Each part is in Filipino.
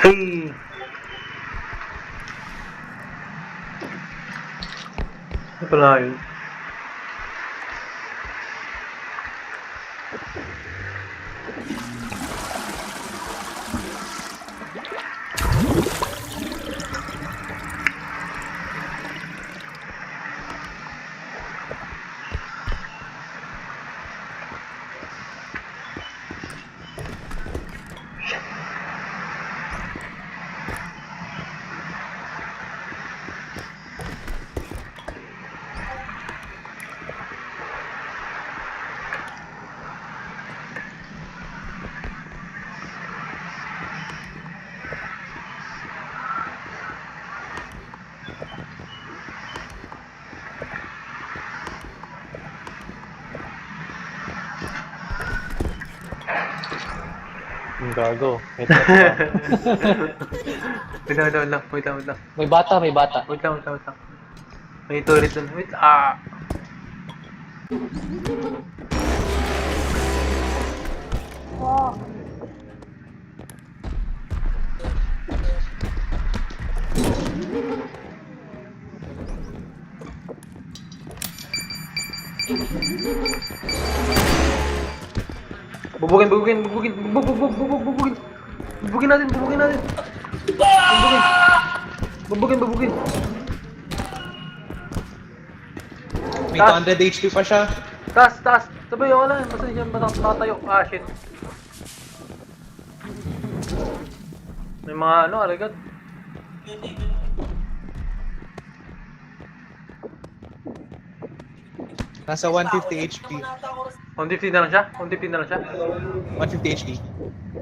Hey! Ano pala yun? Ang gago. May trap pa. Wait lang, wait lang, wait lang. Wait lang, wait lang. May bata, may bata. Wait lang, wait lang, wait lang. May turret dun. Wait, ah! Bubugin, bubugin, bubugin, bubugin. Bubugin natin, bubugin natin. Bubugin. Bubugin, bubugin. May 200 HP pa siya. Taas, taas. Sabay, ako lang. Basta siya matatayo. Ah, shit. May mga ano, aragat. Nasa 150 HP. 150 na lang siya? 150 na lang siya? 150 HP.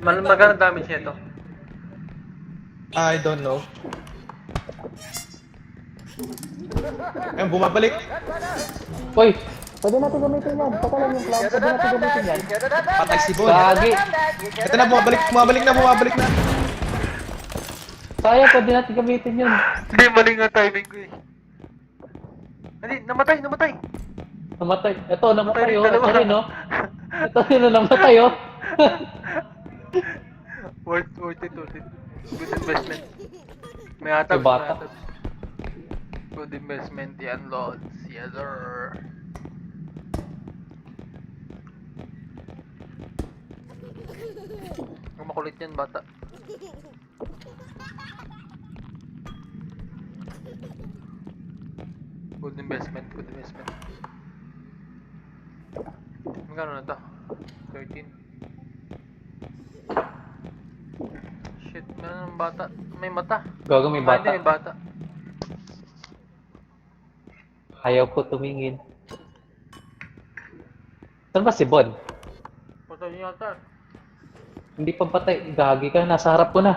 Magkano damage niya ito? I don't know. Ayun, bumabalik. Uy! Pwede natin gamitin yan. Baka lang yung clown. Pwede natin gamitin yan. Patay si Bon. Gagi! Ito na, bumabalik na. Sayang, pwede natin gamitin yun. Hindi, mali nga timing ko eh. Hindi, namatay, namatay! Namatay. Ito, namatay oh. dalawa. Ito rin oh. Ito rin oh, namatay oh. Worth it. Good investment. May atab, May bata. may atab. Good investment yan, Lods. Yes, sir. Ang makulit yan, bata. Good investment. Magkano na to? 13. Shit, meron ng bata. May mata. Gago, may Ah, hindi, may bata. bata. Ayaw ko tumingin. Saan ba si Bon? Patay niya yata. Hindi pa patay. Gagi ka, nasa harap ko na.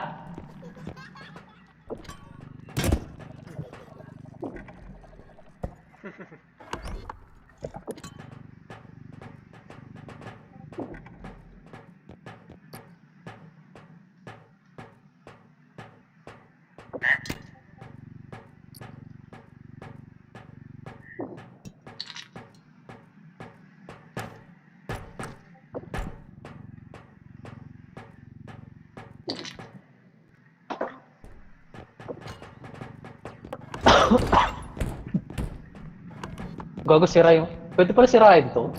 Gago, sira yung... Pwede pala sirain to.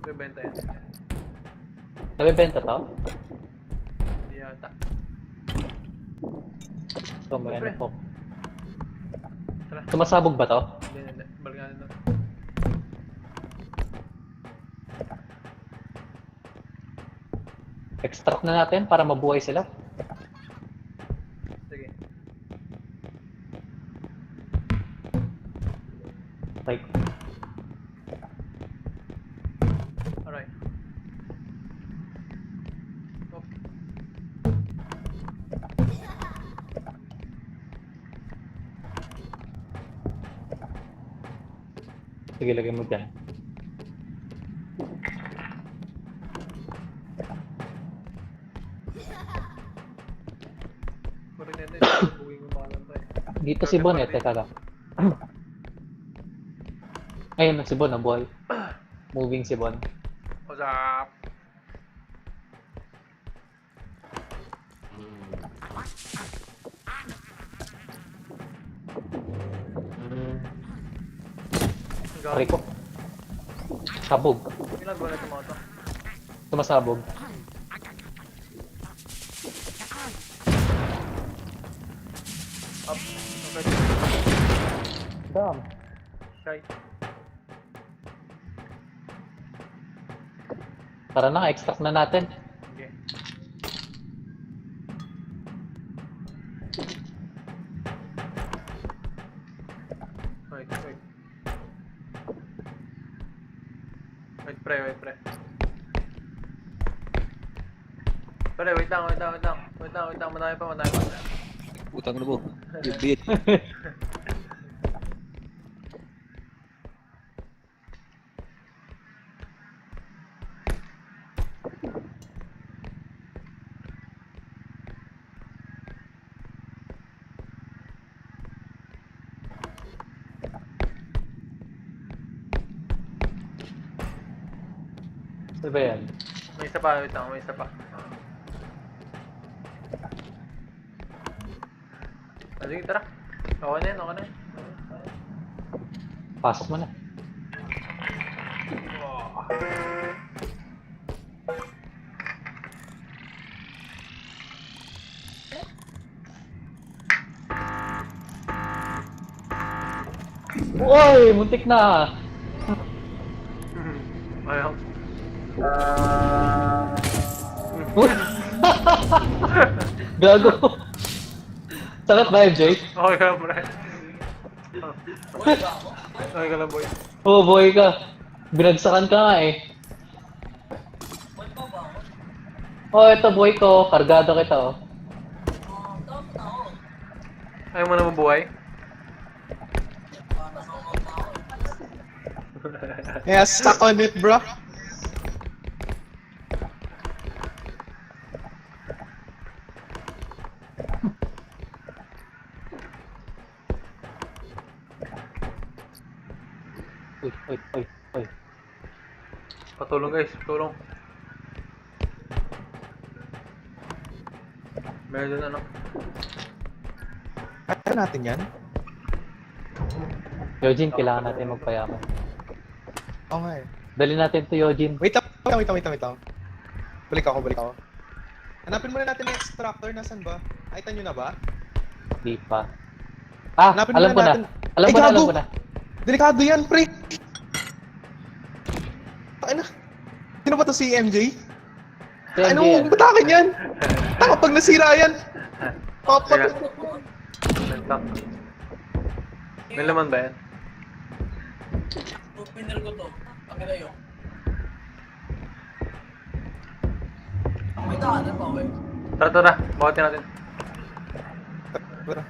Bebenta yan. Nabibenta to? Hindi yata. So, may ano Siyempre. po. Tara. Sumasabog ba to? Hindi. Balikan na. Extract na natin para mabuhay sila. Sige. Like, Alright. Op. sige, lagay mo dyan. Balik natin. Bugin ko baka lang tayo. Dito si Bon eh, teka lang. Ayun na si Bon, nabuhay. Moving si Bon. What's up? Aray ko. Sabog. Ginagawa na itong mga to. Tumasabog. Up. Okay. Damn. Shy. Tara na, extract na natin. Okay. Wait, wait. Wait, pre, wait, pre. Pre, wait lang, wait lang, wait lang. Wait lang, wait lang, madami pa, madami pa. Utang na mo. Bit. Ano ba yan? May isa pa, wait lang, may isa pa. Ah, sige, tara. Okay na yan, okay na yan. Pasok mo na. Uy! Muntik na! Ayaw. Uy! Gago! Sakit ba, MJ? Okay ka lang, pre. Okay ka lang, boy. Oo, boy ka. Binagsakan ka nga eh. Oh, ito boy ko. Kargado kita oh. Ayaw mo na mabuhay? Yeah, stuck on it, bro. Uy, uy, uy, uy. Patulong guys, patulong. Meron dun ano. Kaya natin yan? Yojin, kailangan natin magpayaman. Oo nga eh. Dali natin to Yojin. Wait lang. Balik ako. Hanapin muna natin yung extractor. Nasaan ba? Nakita nyo na ba? Di pa. Ah, Hanapin alam muna ko na. natin. Alam Ay, ko na, alam gago! ko na. Delikado yan, pre! Takin na. Sino ba to si MJ? Si MJ Ano, yan. batakin yan! Taka pag nasira yan! Sige. Kapag... Mentak. May laman ba yan? Pinner ko to. Akin na yun. May daanan pa, wey. Tara, tara. Bawatin natin. Tara.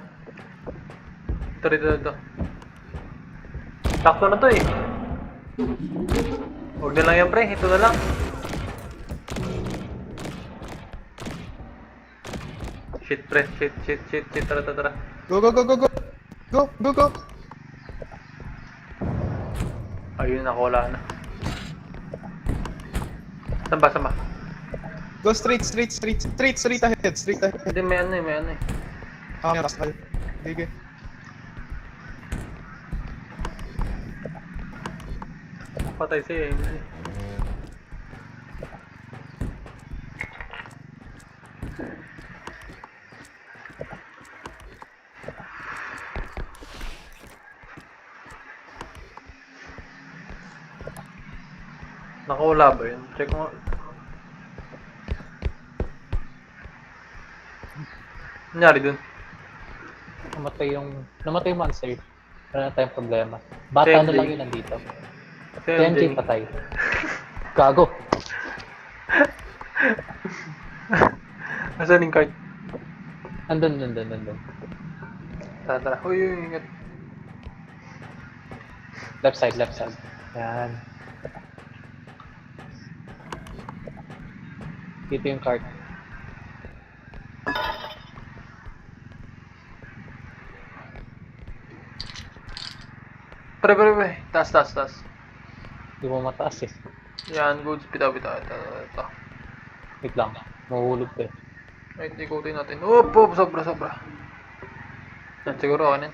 Ito. Sakto na to eh. Huwag na lang yan, pre. Ito na lang. Shit, pre. Shit. Tara. Go! Go! Ayun, nakawala na. Saan ba? Go straight ahead. Hindi, may ano eh. Ah, may kayo. Sige. Patay siya eh. Nakawala ba yun? Check mo. Nangyari dun? Namatay yung monster. Wala na tayong problema. Bata Si na MJ. lang yun nandito. Si Si MJ patay. Gago. Nasaan yung card? Andun. Tara. Uy, ingat. Left side. Yan. Dito yung card. Pre. Taas. Hindi mo mataas eh. Yan, goods. Bitaw. Ito. Wait lang. Mahuhulog ka eh. Right, ikutin natin. Op, sobra. Yan, siguro kanin.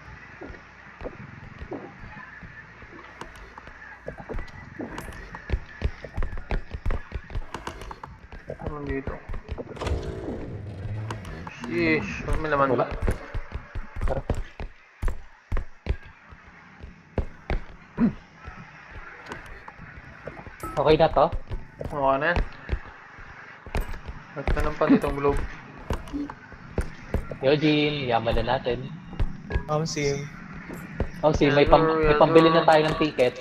Ano dito? Sheesh, may laman ba? Wala. Tara. Okay na to? Okay na yan. At ka pa ditong globe. Eugene, yaman na natin. Sim. Oh, si may pambili na tayo ng ticket.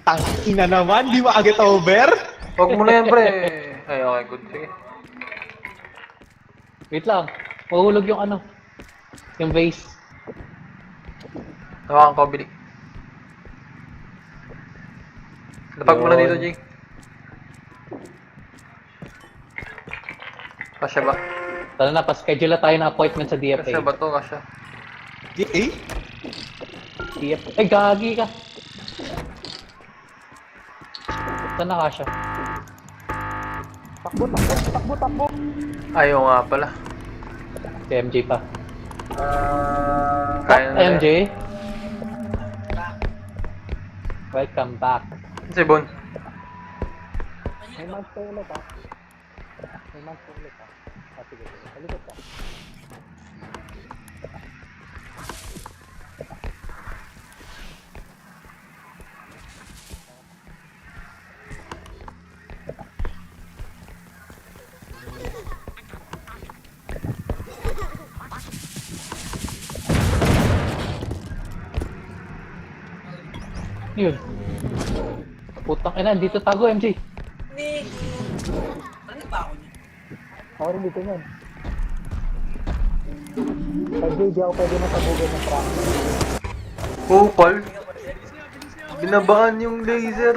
Tangina naman, di ba agad over? Huwag mo na yan, pre. Ay, okay, good. Sige. Wait lang. Mahulog yung ano. Yung vase. Hawakan ko, bili. Lapag mo na dito, Jake. Kasya ba? Tara na, pa-schedule na tayo ng appointment sa DFA. Kasya ba to? Kasya. Eh? DFA. Ay, gagi ka. Saan na kasya? Takbo. Ayaw nga pala. Si MJ pa. Kaya na MJ? Welcome back. Si Bon. May monster ulit ah. Sige. Halikot ka. Yun. Putang ina, dito tago, MJ. Nick! Ano ba ako niya? Ako rin dito yan. MJ, di ako pwede matabugan ng traffic. Kupal. Binabaan yung laser.